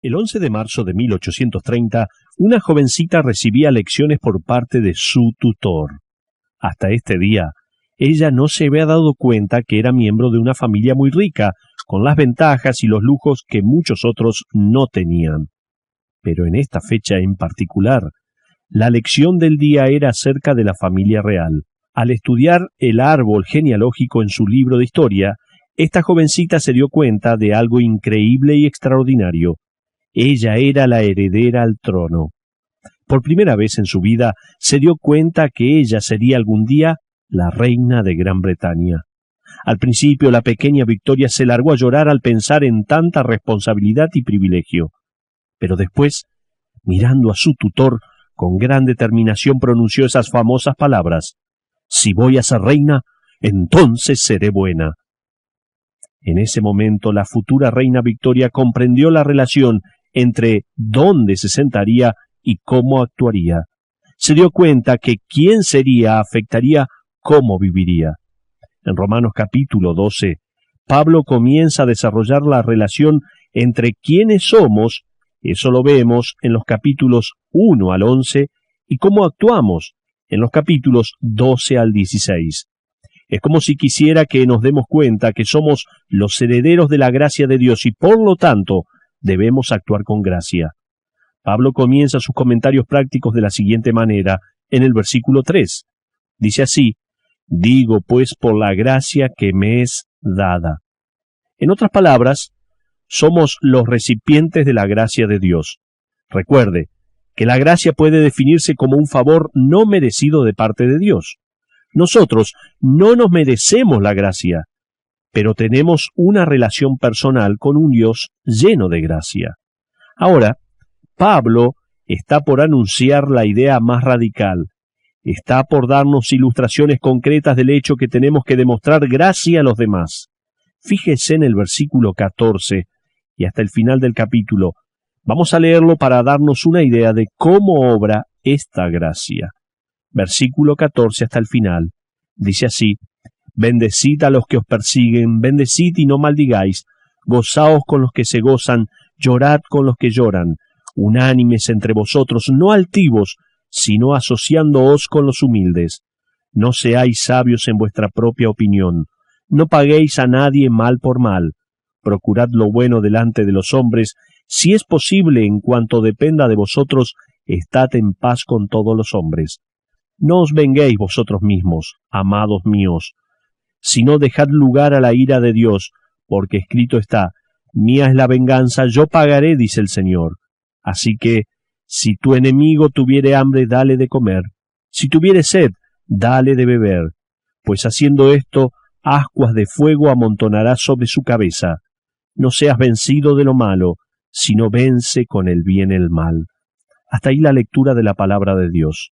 El 11 de marzo de 1830, una jovencita recibía lecciones por parte de su tutor. Hasta este día, ella no se había dado cuenta que era miembro de una familia muy rica, con las ventajas y los lujos que muchos otros no tenían. Pero en esta fecha en particular, la lección del día era acerca de la familia real. Al estudiar el árbol genealógico en su libro de historia, esta jovencita se dio cuenta de algo increíble y extraordinario. Ella era la heredera al trono. Por primera vez en su vida se dio cuenta que ella sería algún día la reina de Gran Bretaña. Al principio la pequeña Victoria se largó a llorar al pensar en tanta responsabilidad y privilegio. Pero después, mirando a su tutor, con gran determinación pronunció esas famosas palabras: «Si voy a ser reina, entonces seré buena». En ese momento la futura reina Victoria comprendió la relación entre dónde se sentaría y cómo actuaría. Se dio cuenta que quién sería afectaría cómo viviría. En Romanos capítulo 12, Pablo comienza a desarrollar la relación entre quiénes somos, eso lo vemos en los capítulos 1 al 11, y cómo actuamos en los capítulos 12 al 16. Es como si quisiera que nos demos cuenta que somos los herederos de la gracia de Dios y por lo tanto debemos actuar con gracia. Pablo comienza sus comentarios prácticos de la siguiente manera, en el versículo 3. Dice así: «Digo pues por la gracia que me es dada». En otras palabras, somos los recipientes de la gracia de Dios. Recuerde que la gracia puede definirse como un favor no merecido de parte de Dios. Nosotros no nos merecemos la gracia, pero tenemos una relación personal con un Dios lleno de gracia. Ahora, Pablo está por anunciar la idea más radical. Está por darnos ilustraciones concretas del hecho que tenemos que demostrar gracia a los demás. Fíjese en el versículo 14 y hasta el final del capítulo. Vamos a leerlo para darnos una idea de cómo obra esta gracia. Versículo 14 hasta el final. Dice así: «Bendecid a los que os persiguen, bendecid y no maldigáis, gozaos con los que se gozan, llorad con los que lloran, unánimes entre vosotros, no altivos, sino asociándoos con los humildes. No seáis sabios en vuestra propia opinión, no paguéis a nadie mal por mal, procurad lo bueno delante de los hombres, si es posible, en cuanto dependa de vosotros, estad en paz con todos los hombres. No os venguéis vosotros mismos, amados míos, sino dejad lugar a la ira de Dios, porque escrito está: mía es la venganza, yo pagaré, dice el Señor. Así que, si tu enemigo tuviere hambre, dale de comer, si tuviere sed, dale de beber, pues haciendo esto, ascuas de fuego amontonarás sobre su cabeza. No seas vencido de lo malo, sino vence con el bien el mal». Hasta ahí la lectura de la palabra de Dios.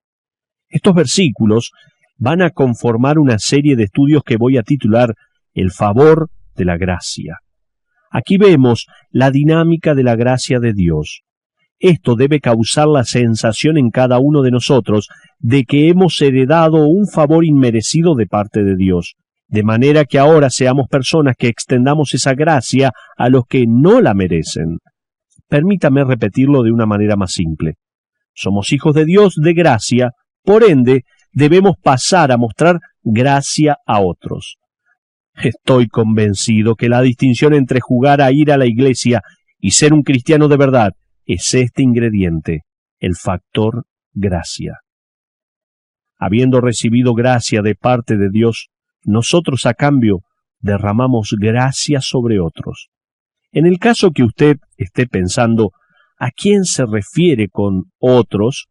Estos versículos van a conformar una serie de estudios que voy a titular El favor de la gracia. Aquí vemos la dinámica de la gracia de Dios. Esto debe causar la sensación en cada uno de nosotros de que hemos heredado un favor inmerecido de parte de Dios, de manera que ahora seamos personas que extendamos esa gracia a los que no la merecen. Permítame repetirlo de una manera más simple. Somos hijos de Dios de gracia, por ende, debemos pasar a mostrar gracia a otros. Estoy convencido que la distinción entre jugar a ir a la iglesia y ser un cristiano de verdad es este ingrediente, el factor gracia. Habiendo recibido gracia de parte de Dios, nosotros a cambio derramamos gracia sobre otros. En el caso que usted esté pensando ¿a quién se refiere con otros?,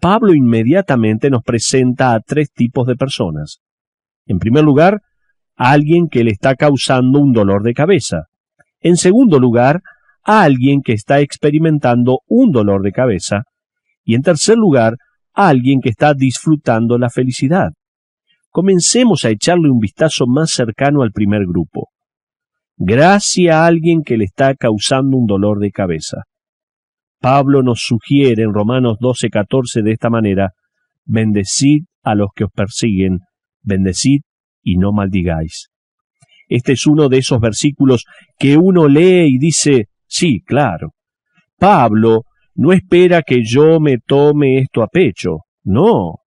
Pablo inmediatamente nos presenta a tres tipos de personas. En primer lugar, a alguien que le está causando un dolor de cabeza. En segundo lugar, a alguien que está experimentando un dolor de cabeza. Y en tercer lugar, a alguien que está disfrutando la felicidad. Comencemos a echarle un vistazo más cercano al primer grupo. Gracia a alguien que le está causando un dolor de cabeza. Pablo nos sugiere en Romanos 12:14 de esta manera: «Bendecid a los que os persiguen, bendecid y no maldigáis». Este es uno de esos versículos que uno lee y dice: «Sí, claro». Pablo no espera que yo me tome esto a pecho. No.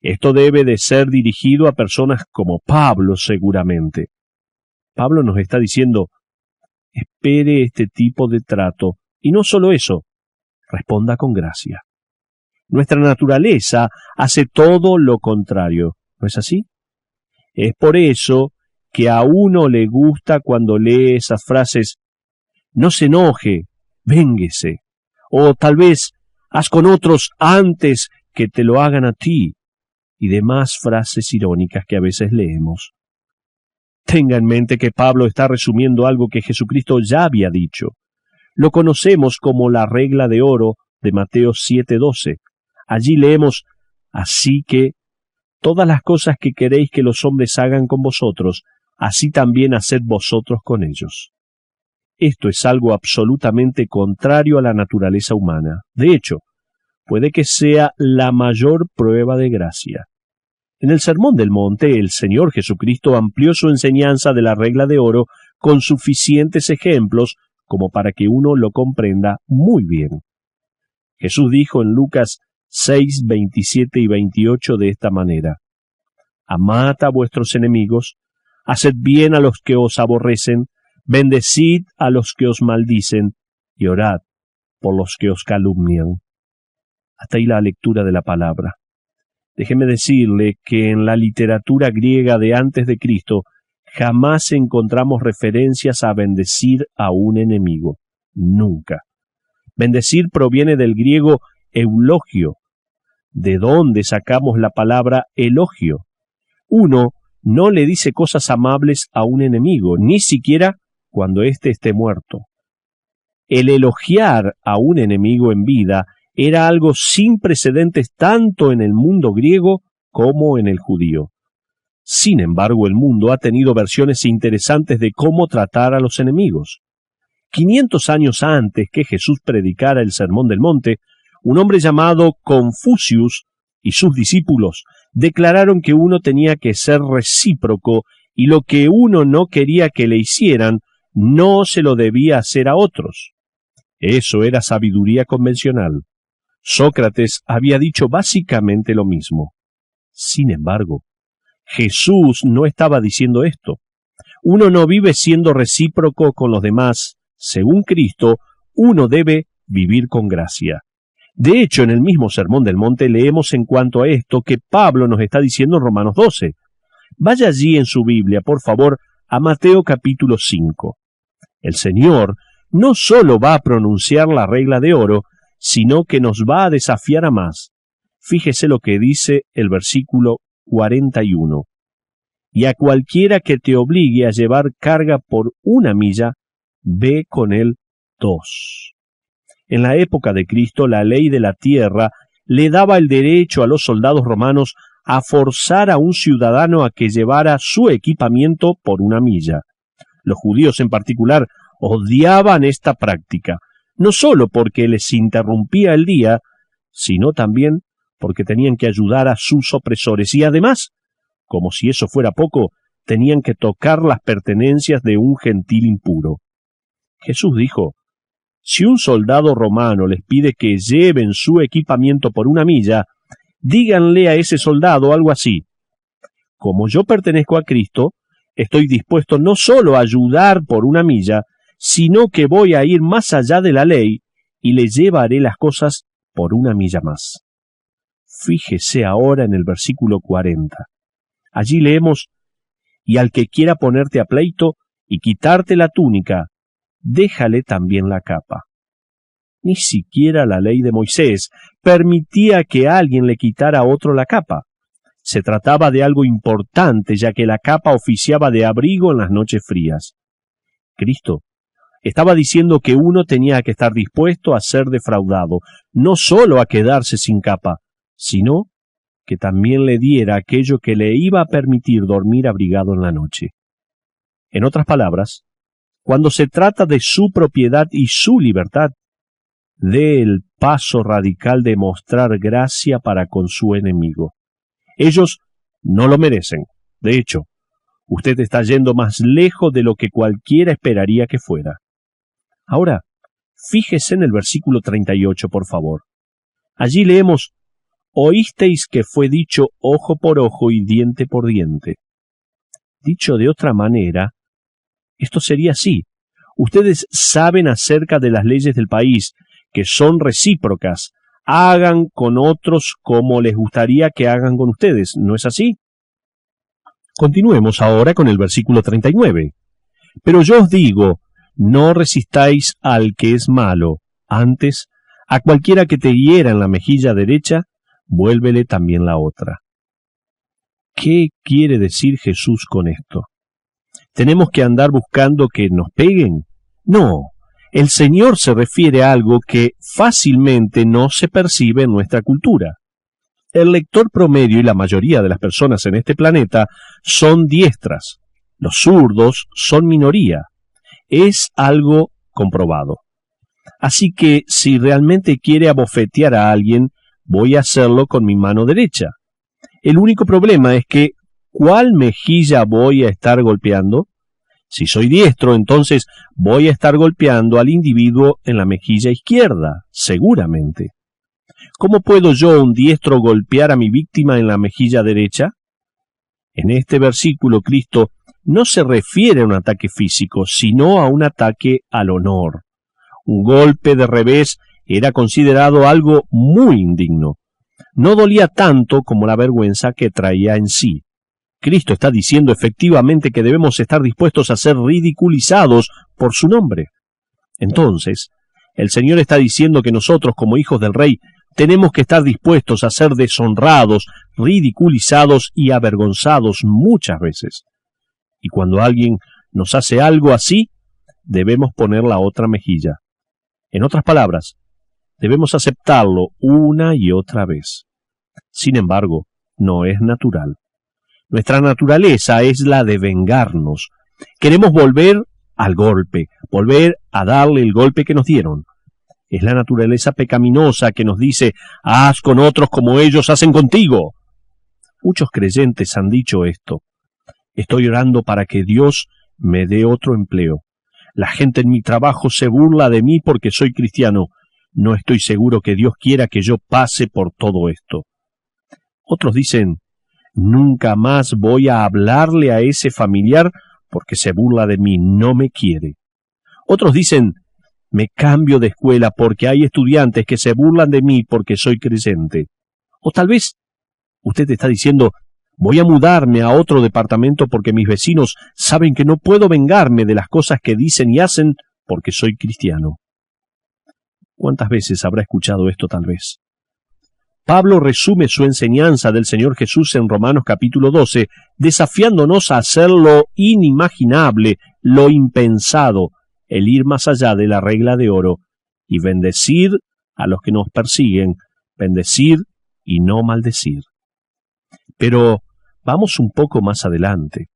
Esto debe de ser dirigido a personas como Pablo, seguramente. Pablo nos está diciendo, espere este tipo de trato, y no solo eso, responda con gracia. Nuestra naturaleza hace todo lo contrario, ¿no es así? Es por eso que a uno le gusta cuando lee esas frases, no se enoje, vénguese, o tal vez, haz con otros antes que te lo hagan a ti, y demás frases irónicas que a veces leemos. Tenga en mente que Pablo está resumiendo algo que Jesucristo ya había dicho. Lo conocemos como la regla de oro de Mateo 7:12. Allí leemos, así que todas las cosas que queréis que los hombres hagan con vosotros, así también haced vosotros con ellos. Esto es algo absolutamente contrario a la naturaleza humana. De hecho, puede que sea la mayor prueba de gracia. En el Sermón del Monte, el Señor Jesucristo amplió su enseñanza de la regla de oro con suficientes ejemplos como para que uno lo comprenda muy bien. Jesús dijo en Lucas 6, 27 y 28 de esta manera, amad a vuestros enemigos, haced bien a los que os aborrecen, bendecid a los que os maldicen, y orad por los que os calumnian. Hasta ahí la lectura de la palabra. Déjeme decirle que en la literatura griega de antes de Cristo jamás encontramos referencias a bendecir a un enemigo. Nunca. Bendecir proviene del griego eulogio, de donde sacamos la palabra elogio. Uno no le dice cosas amables a un enemigo, ni siquiera cuando éste esté muerto. El elogiar a un enemigo en vida era algo sin precedentes tanto en el mundo griego como en el judío. Sin embargo, el mundo ha tenido versiones interesantes de cómo tratar a los enemigos. 500 años antes que Jesús predicara el Sermón del Monte, un hombre llamado Confucius y sus discípulos declararon que uno tenía que ser recíproco y lo que uno no quería que le hicieran, no se lo debía hacer a otros. Eso era sabiduría convencional. Sócrates había dicho básicamente lo mismo. Sin embargo, Jesús no estaba diciendo esto. Uno no vive siendo recíproco con los demás. Según Cristo, uno debe vivir con gracia. De hecho, en el mismo Sermón del Monte leemos en cuanto a esto que Pablo nos está diciendo en Romanos 12. Vaya allí en su Biblia, por favor, a Mateo capítulo 5. El Señor no solo va a pronunciar la regla de oro, sino que nos va a desafiar a más. Fíjese lo que dice el versículo 41. Y a cualquiera que te obligue a llevar carga por 1 milla, ve con él 2. En la época de Cristo, la ley de la tierra le daba el derecho a los soldados romanos a forzar a un ciudadano a que llevara su equipamiento por 1 milla. Los judíos en particular odiaban esta práctica, no solo porque les interrumpía el día, sino también porque tenían que ayudar a sus opresores y además, como si eso fuera poco, tenían que tocar las pertenencias de un gentil impuro. Jesús dijo, si un soldado romano les pide que lleven su equipamiento por 1 milla, díganle a ese soldado algo así, como yo pertenezco a Cristo, estoy dispuesto no solo a ayudar por 1 milla, sino que voy a ir más allá de la ley y le llevaré las cosas por 1 milla más. Fíjese ahora en el versículo 40. Allí leemos, y al que quiera ponerte a pleito y quitarte la túnica, déjale también la capa. Ni siquiera la ley de Moisés permitía que alguien le quitara a otro la capa. Se trataba de algo importante, ya que la capa oficiaba de abrigo en las noches frías. Cristo estaba diciendo que uno tenía que estar dispuesto a ser defraudado, no solo a quedarse sin capa, sino que también le diera aquello que le iba a permitir dormir abrigado en la noche. En otras palabras, cuando se trata de su propiedad y su libertad, dé el paso radical de mostrar gracia para con su enemigo. Ellos no lo merecen. De hecho, usted está yendo más lejos de lo que cualquiera esperaría que fuera. Ahora, Fíjese en el versículo 38, por favor. Allí leemos: oísteis que fue dicho ojo por ojo y diente por diente. Dicho de otra manera, esto sería así. Ustedes saben acerca de las leyes del país, que son recíprocas. Hagan con otros como les gustaría que hagan con ustedes, ¿no es así? Continuemos ahora con el versículo 39. Pero yo os digo, no resistáis al que es malo, antes, a cualquiera que te hiera en la mejilla derecha, vuélvele también la otra. ¿Qué quiere decir Jesús con esto? ¿Tenemos que andar buscando que nos peguen? No, el Señor se refiere a algo que fácilmente no se percibe en nuestra cultura. El lector promedio y la mayoría de las personas en este planeta son diestras. Los zurdos son minoría. Es algo comprobado. Así que si realmente quiere abofetear a alguien, voy a hacerlo con mi mano derecha. El único problema es que, ¿cuál mejilla voy a estar golpeando? Si soy diestro, entonces voy a estar golpeando al individuo en la mejilla izquierda, seguramente. ¿Cómo puedo yo, un diestro, golpear a mi víctima en la mejilla derecha? En este versículo, Cristo no se refiere a un ataque físico, sino a un ataque al honor. Un golpe de revés era considerado algo muy indigno. No dolía tanto como la vergüenza que traía en sí. Cristo está diciendo efectivamente que debemos estar dispuestos a ser ridiculizados por su nombre. Entonces, el Señor está diciendo que nosotros, como hijos del Rey, tenemos que estar dispuestos a ser deshonrados, ridiculizados y avergonzados muchas veces. Y cuando alguien nos hace algo así, debemos poner la otra mejilla. En otras palabras, debemos aceptarlo una y otra vez. Sin embargo, no es natural. Nuestra naturaleza es la de vengarnos. Queremos volver al golpe, volver a darle el golpe que nos dieron. Es la naturaleza pecaminosa que nos dice: haz con otros como ellos hacen contigo. Muchos creyentes han dicho esto. Estoy orando para que Dios me dé otro empleo. La gente en mi trabajo se burla de mí porque soy cristiano. No estoy seguro que Dios quiera que yo pase por todo esto. Otros dicen: nunca más voy a hablarle a ese familiar porque se burla de mí, no me quiere. Otros dicen: me cambio de escuela porque hay estudiantes que se burlan de mí porque soy creyente. O tal vez usted está diciendo: voy a mudarme a otro departamento porque mis vecinos saben que no puedo vengarme de las cosas que dicen y hacen porque soy cristiano. ¿Cuántas veces habrá escuchado esto tal vez? Pablo resume su enseñanza del Señor Jesús en Romanos capítulo 12, desafiándonos a hacer lo inimaginable, lo impensado, el ir más allá de la regla de oro y bendecir a los que nos persiguen, bendecir y no maldecir. Pero vamos un poco más adelante.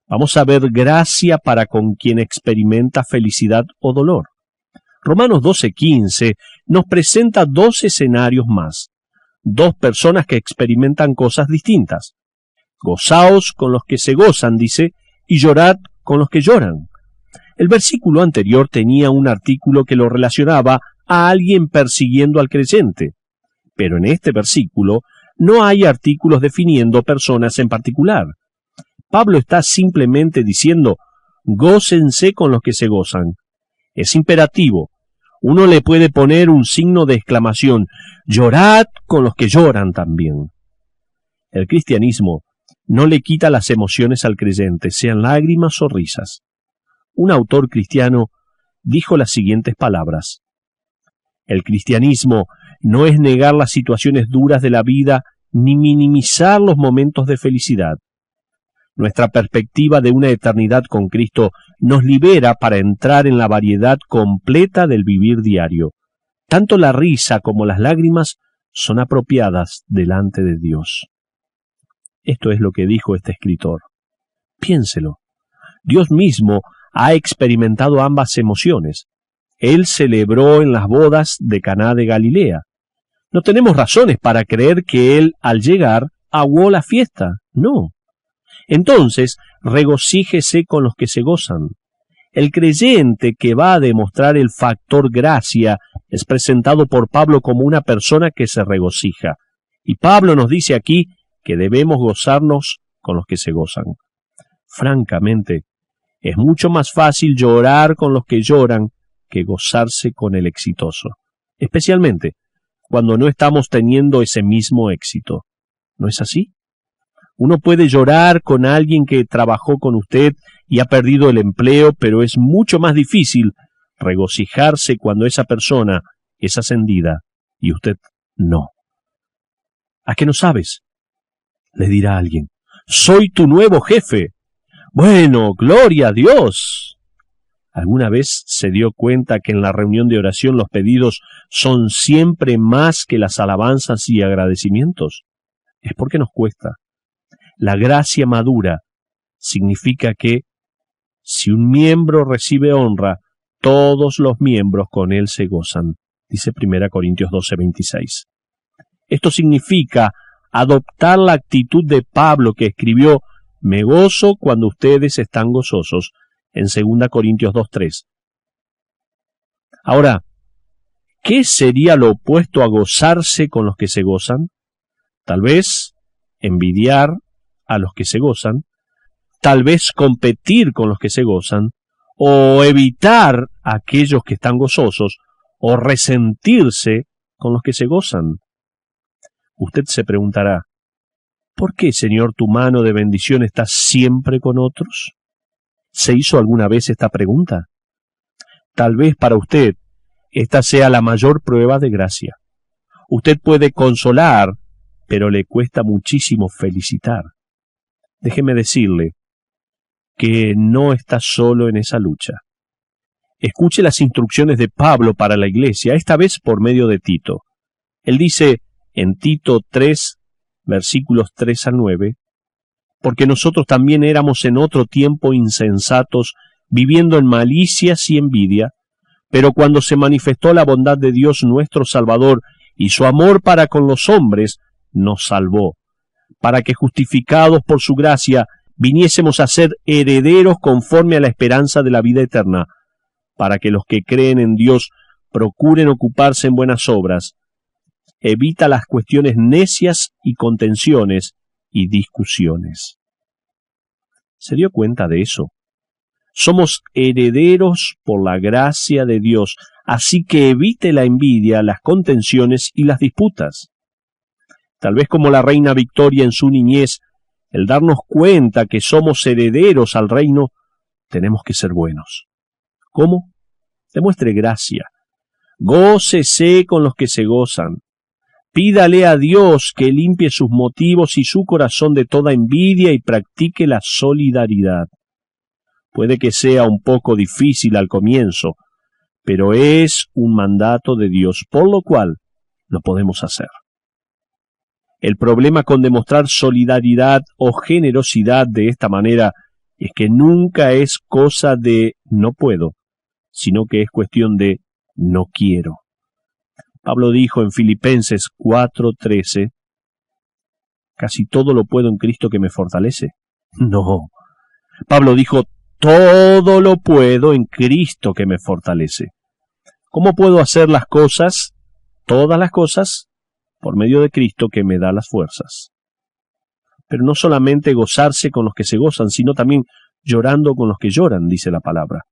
Vamos a ver gracia para con quien experimenta felicidad o dolor. Romanos 12:15 nos presenta dos escenarios más. Dos personas que experimentan cosas distintas. Gozaos con los que se gozan, dice, y llorad con los que lloran. El versículo anterior tenía un artículo que lo relacionaba a alguien persiguiendo al creyente. Pero en este versículo no hay artículos definiendo personas en particular. Pablo está simplemente diciendo: gócense con los que se gozan. Es imperativo. Uno le puede poner un signo de exclamación: llorad con los que lloran también. El cristianismo no le quita las emociones al creyente, sean lágrimas o risas. Un autor cristiano dijo las siguientes palabras: el cristianismo no es negar las situaciones duras de la vida ni minimizar los momentos de felicidad. Nuestra perspectiva de una eternidad con Cristo nos libera para entrar en la variedad completa del vivir diario. Tanto la risa como las lágrimas son apropiadas delante de Dios. Esto es lo que dijo este escritor. Piénselo. Dios mismo ha experimentado ambas emociones. Él celebró en las bodas de Caná de Galilea. No tenemos razones para creer que Él, al llegar, aguó la fiesta. No. Entonces, regocíjese con los que se gozan. El creyente que va a demostrar el factor gracia es presentado por Pablo como una persona que se regocija. Y Pablo nos dice aquí que debemos gozarnos con los que se gozan. Francamente, es mucho más fácil llorar con los que lloran que gozarse con el exitoso, especialmente cuando no estamos teniendo ese mismo éxito. ¿No es así? Uno puede llorar con alguien que trabajó con usted y ha perdido el empleo, pero es mucho más difícil regocijarse cuando esa persona es ascendida y usted no. ¿A qué no sabes?, le dirá alguien. Soy tu nuevo jefe. Bueno, gloria a Dios. ¿Alguna vez se dio cuenta que en la reunión de oración los pedidos son siempre más que las alabanzas y agradecimientos? Es porque nos cuesta. La gracia madura significa que si un miembro recibe honra, todos los miembros con él se gozan, dice 1 Corintios 12:26. Esto significa adoptar la actitud de Pablo que escribió: me gozo cuando ustedes están gozosos, en 2 Corintios 2:3. Ahora, ¿qué sería lo opuesto a gozarse con los que se gozan? Tal vez envidiar a los que se gozan, tal vez competir con los que se gozan, o evitar a aquellos que están gozosos, o resentirse con los que se gozan. Usted se preguntará, ¿por qué, Señor, tu mano de bendición está siempre con otros? ¿Se hizo alguna vez esta pregunta? Tal vez para usted esta sea la mayor prueba de gracia. Usted puede consolar, pero le cuesta muchísimo felicitar. Déjeme decirle que no está solo en esa lucha. Escuche las instrucciones de Pablo para la iglesia, esta vez por medio de Tito. Él dice en Tito 3, versículos 3 al 9, porque nosotros también éramos en otro tiempo insensatos, viviendo en malicias y envidia, pero cuando se manifestó la bondad de Dios nuestro Salvador y su amor para con los hombres, nos salvó, para que justificados por su gracia viniésemos a ser herederos conforme a la esperanza de la vida eterna, para que los que creen en Dios procuren ocuparse en buenas obras. Evita las cuestiones necias y contenciones y discusiones. ¿Se dio cuenta de eso? Somos herederos por la gracia de Dios, así que evite la envidia, las contenciones y las disputas. Tal vez como la reina Victoria en su niñez, el darnos cuenta que somos herederos al reino, tenemos que ser buenos. ¿Cómo? Demuestre gracia. Gócese con los que se gozan. Pídale a Dios que limpie sus motivos y su corazón de toda envidia y practique la solidaridad. Puede que sea un poco difícil al comienzo, pero es un mandato de Dios, por lo cual lo podemos hacer. El problema con demostrar solidaridad o generosidad de esta manera es que nunca es cosa de no puedo, sino que es cuestión de no quiero. Pablo dijo en Filipenses 4:13, casi todo lo puedo en Cristo que me fortalece. No. Pablo dijo, todo lo puedo en Cristo que me fortalece. ¿Cómo puedo hacer las cosas, todas las cosas? Por medio de Cristo que me da las fuerzas. Pero no solamente gozarse con los que se gozan, sino también llorando con los que lloran, dice la palabra.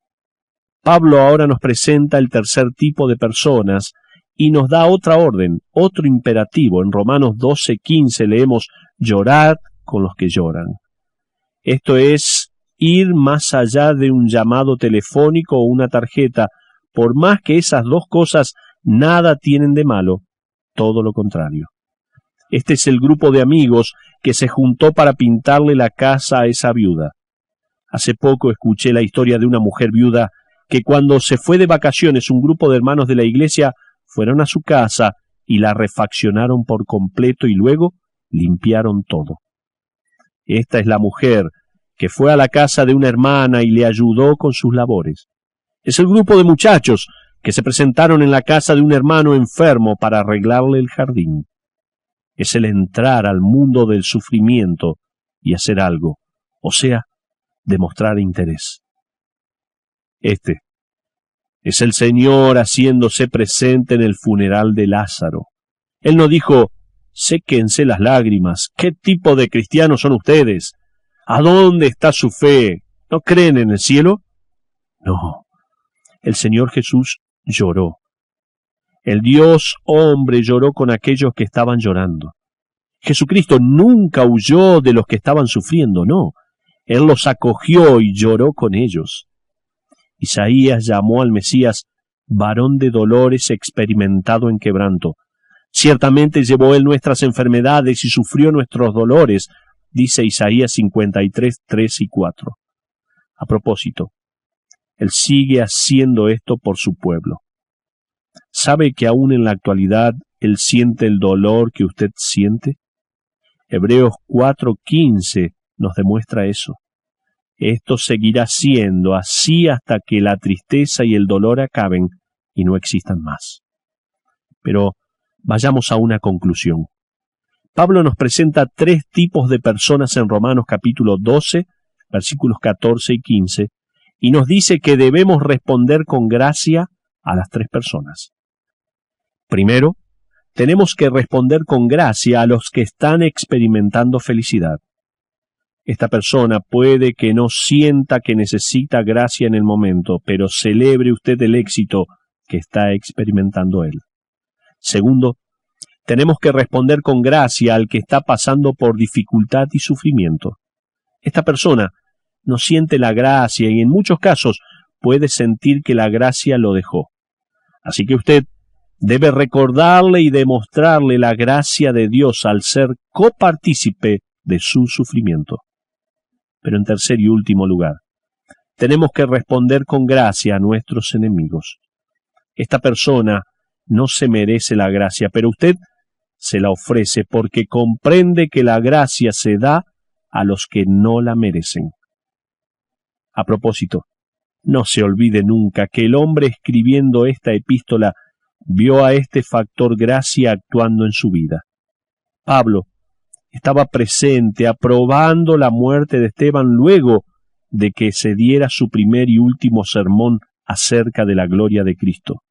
Pablo ahora nos presenta el tercer tipo de personas y nos da otra orden, otro imperativo. En Romanos 12:15 leemos, llorad con los que lloran. Esto es ir más allá de un llamado telefónico o una tarjeta, por más que esas dos cosas nada tienen de malo, todo lo contrario. Este es el grupo de amigos que se juntó para pintarle la casa a esa viuda. Hace poco escuché la historia de una mujer viuda que cuando se fue de vacaciones un grupo de hermanos de la iglesia fueron a su casa y la refaccionaron por completo y luego limpiaron todo. Esta es la mujer que fue a la casa de una hermana y le ayudó con sus labores. Es el grupo de muchachos que se presentaron en la casa de un hermano enfermo para arreglarle el jardín. Es el entrar al mundo del sufrimiento y hacer algo, o sea, demostrar interés. Este es el Señor haciéndose presente en el funeral de Lázaro. Él no dijo, séquense las lágrimas, ¿qué tipo de cristianos son ustedes? ¿A dónde está su fe? ¿No creen en el cielo? No, el Señor Jesús lloró. El Dios hombre lloró con aquellos que estaban llorando. Jesucristo nunca huyó de los que estaban sufriendo, no. Él los acogió y lloró con ellos. Isaías llamó al Mesías varón de dolores, experimentado en quebranto. Ciertamente llevó él nuestras enfermedades y sufrió nuestros dolores, dice Isaías 53, 3 y 4. A propósito, él sigue haciendo esto por su pueblo. ¿Sabe que aún en la actualidad él siente el dolor que usted siente? Hebreos 4:15 nos demuestra eso. Esto seguirá siendo así hasta que la tristeza y el dolor acaben y no existan más. Pero vayamos a una conclusión. Pablo nos presenta 3 tipos de personas en Romanos capítulo 12, versículos 14 y 15, y nos dice que debemos responder con gracia a las 3 personas. Primero, tenemos que responder con gracia a los que están experimentando felicidad. Esta persona puede que no sienta que necesita gracia en el momento, pero celebre usted el éxito que está experimentando él. Segundo, tenemos que responder con gracia al que está pasando por dificultad y sufrimiento. Esta persona no siente la gracia y en muchos casos puede sentir que la gracia lo dejó. Así que usted debe recordarle y demostrarle la gracia de Dios al ser copartícipe de su sufrimiento. Pero en tercer y último lugar, tenemos que responder con gracia a nuestros enemigos. Esta persona no se merece la gracia, pero usted se la ofrece porque comprende que la gracia se da a los que no la merecen. A propósito, no se olvide nunca que el hombre escribiendo esta epístola vio a este factor gracia actuando en su vida. Pablo estaba presente aprobando la muerte de Esteban luego de que se diera su primer y último sermón acerca de la gloria de Cristo.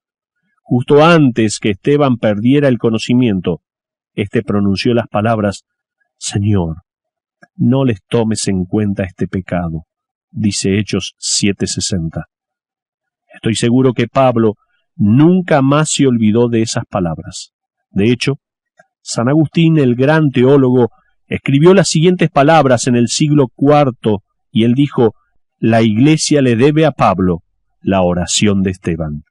Justo antes que Esteban perdiera el conocimiento, éste pronunció las palabras, Señor, no les tomes en cuenta este pecado, dice Hechos 7:60. Estoy seguro que Pablo nunca más se olvidó de esas palabras. De hecho, San Agustín, el gran teólogo, escribió las siguientes palabras en el siglo IV, y él dijo, la Iglesia le debe a Pablo la oración de Esteban.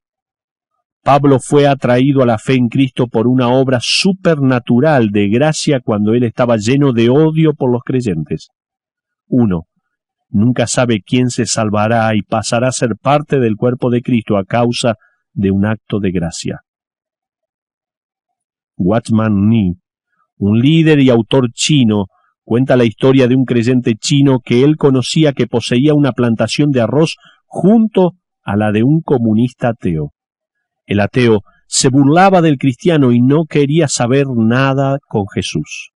Pablo fue atraído a la fe en Cristo por una obra supernatural de gracia cuando él estaba lleno de odio por los creyentes. Uno nunca sabe quién se salvará y pasará a ser parte del cuerpo de Cristo a causa de un acto de gracia. Watchman Nee, un líder y autor chino, cuenta la historia de un creyente chino que él conocía que poseía una plantación de arroz junto a la de un comunista ateo. El ateo se burlaba del cristiano y no quería saber nada con Jesús.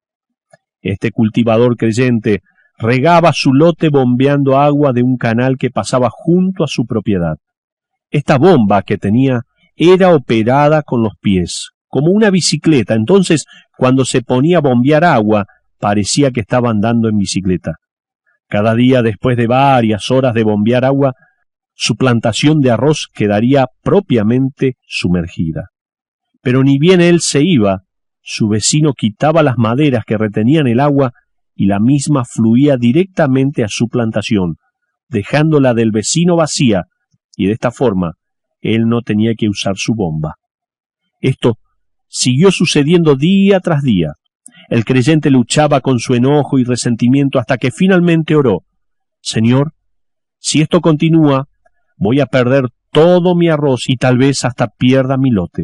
Este cultivador creyente regaba su lote bombeando agua de un canal que pasaba junto a su propiedad. Esta bomba que tenía era operada con los pies, como una bicicleta. Entonces, cuando se ponía a bombear agua, parecía que estaba andando en bicicleta. Cada día, después de varias horas de bombear agua, su plantación de arroz quedaría propiamente sumergida. Pero ni bien él se iba, su vecino quitaba las maderas que retenían el agua y la misma fluía directamente a su plantación, dejándola del vecino vacía, y de esta forma él no tenía que usar su bomba. Esto siguió sucediendo día tras día. El creyente luchaba con su enojo y resentimiento hasta que finalmente oró, Señor, si esto continúa, voy a perder todo mi arroz y tal vez hasta pierda mi lote.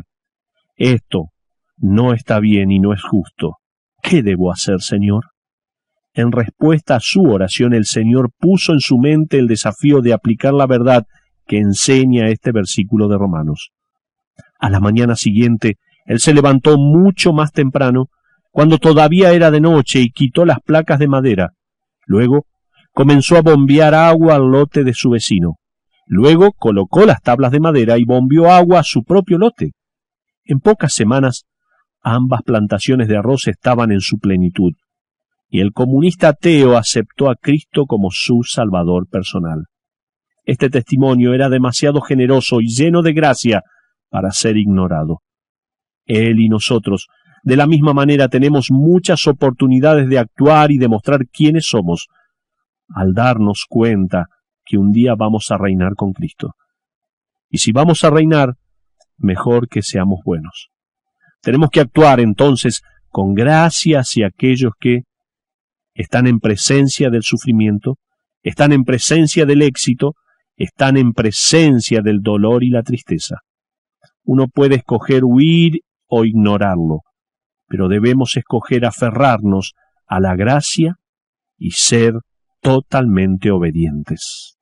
Esto no está bien y no es justo. ¿Qué debo hacer, Señor? En respuesta a su oración, el Señor puso en su mente el desafío de aplicar la verdad que enseña este versículo de Romanos. A la mañana siguiente, él se levantó mucho más temprano, cuando todavía era de noche, y quitó las placas de madera. Luego, comenzó a bombear agua al lote de su vecino. Luego colocó las tablas de madera y bombeó agua a su propio lote. En pocas semanas, ambas plantaciones de arroz estaban en su plenitud, y el comunista ateo aceptó a Cristo como su Salvador personal. Este testimonio era demasiado generoso y lleno de gracia para ser ignorado. Él y nosotros, de la misma manera, tenemos muchas oportunidades de actuar y demostrar quiénes somos, al darnos cuenta que un día vamos a reinar con Cristo. Y si vamos a reinar, mejor que seamos buenos. Tenemos que actuar entonces con gracia hacia aquellos que están en presencia del sufrimiento, están en presencia del éxito, están en presencia del dolor y la tristeza. Uno puede escoger huir o ignorarlo, pero debemos escoger aferrarnos a la gracia y ser totalmente obedientes.